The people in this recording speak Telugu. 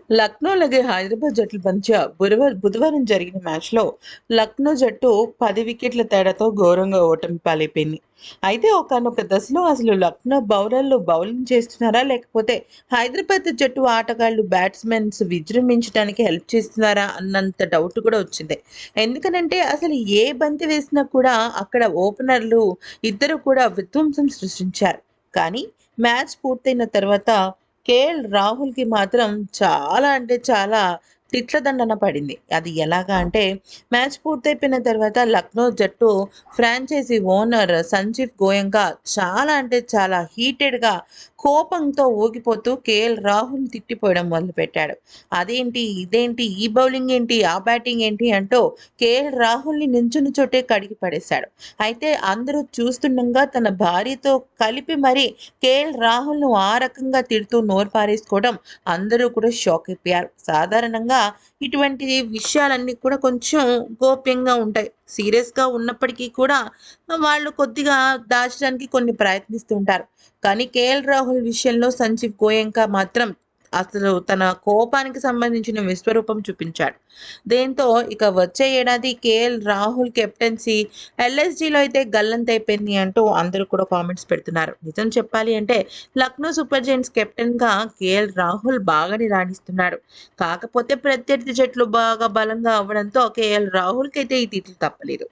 లక్నో అలాగే హైదరాబాద్ జట్ల మధ్య బుధవారం జరిగిన మ్యాచ్లో లక్నో జట్టు 10 వికెట్ల తేడాతో ఘోరంగా ఓటమి పాలైపోయింది. అయితే ఒకానొక దశలో అసలు లక్నో బౌలర్లు బౌలింగ్ చేస్తున్నారా? లేకపోతే హైదరాబాద్ జట్టు ఆటగాళ్లు బ్యాట్స్మెన్స్ విజృంభించడానికి హెల్ప్ చేస్తున్నారా? అన్నంత డౌట్ కూడా వచ్చింది. ఎందుకనంటే అసలు ఏ బంతి వేసినా కూడా అక్కడ ఓపెనర్లు ఇద్దరు కూడా విధ్వంసం సృష్టించారు. కానీ మ్యాచ్ పూర్తయిన తర్వాత కేఎల్ రాహుల్‌కి మాత్రం చాలా అంటే చాలా తిట్ల దండన పడింది. అది ఎలాగా అంటే మ్యాచ్ పూర్తయిపోయిన తర్వాత లక్నో జట్టు ఫ్రాంచైజీ ఓనర్ సంజీవ్ గోయంకా చాలా అంటే చాలా హీటెడ్‌గా కోపంతో ఊగిపోతూ కేఎల్ రాహుల్‌ని తిట్టిపోయడం మొదలుపెట్టాడు. అదేంటి? ఇదేంటి? ఈ బౌలింగ్ ఏంటి? ఆ బ్యాటింగ్ ఏంటి? అంటూ కేఎల్ రాహుల్‌ని నించున్న చోటే కడిగి పడేశాడు. అయితే అందరూ చూస్తుండగా తన భార్యతో కలిపి మరి కేఎల్ రాహుల్‌ను ఆ రకంగా తిడుతూ నోరు పారేసుకోవడం అందరూ కూడా షాక్ అయిపోయారు. సాధారణంగా ఇటువంటి విషయాలన్నీ కూడా కొంచెం గోప్యంగా ఉంటాయి. సీరియస్‌గా ఉన్నప్పటికీ కూడా వాళ్ళు కొద్దిగా దాచడానికి కొన్ని ప్రయత్నిస్తూ ఉంటారు. కానీ కేఎల్ రాహుల్ విషయంలో సంజీవ్ గోయంకా మాత్రం అసలు తన కోపానికి సంబంధించిన విశ్వరూపం చూపించాడు. దీంతో ఇక వచ్చే ఏడాది కేఎల్ రాహుల్ కెప్టెన్సీ ఎల్ఎస్జీలో అయితే గల్లంతైపోయింది అంటూ అందరూ కూడా కామెంట్స్ పెడుతున్నారు. నిజం చెప్పాలి అంటే లక్నో సూపర్ జెయింట్స్ కెప్టెన్‌గా కేఎల్ రాహుల్ బాగానే రాణిస్తున్నాడు. కాకపోతే ప్రత్యర్థి జట్లు బాగా బలంగా అవ్వడంతో కేఎల్ రాహుల్‌కైతే ఈ తిట్లు తప్పలేదు.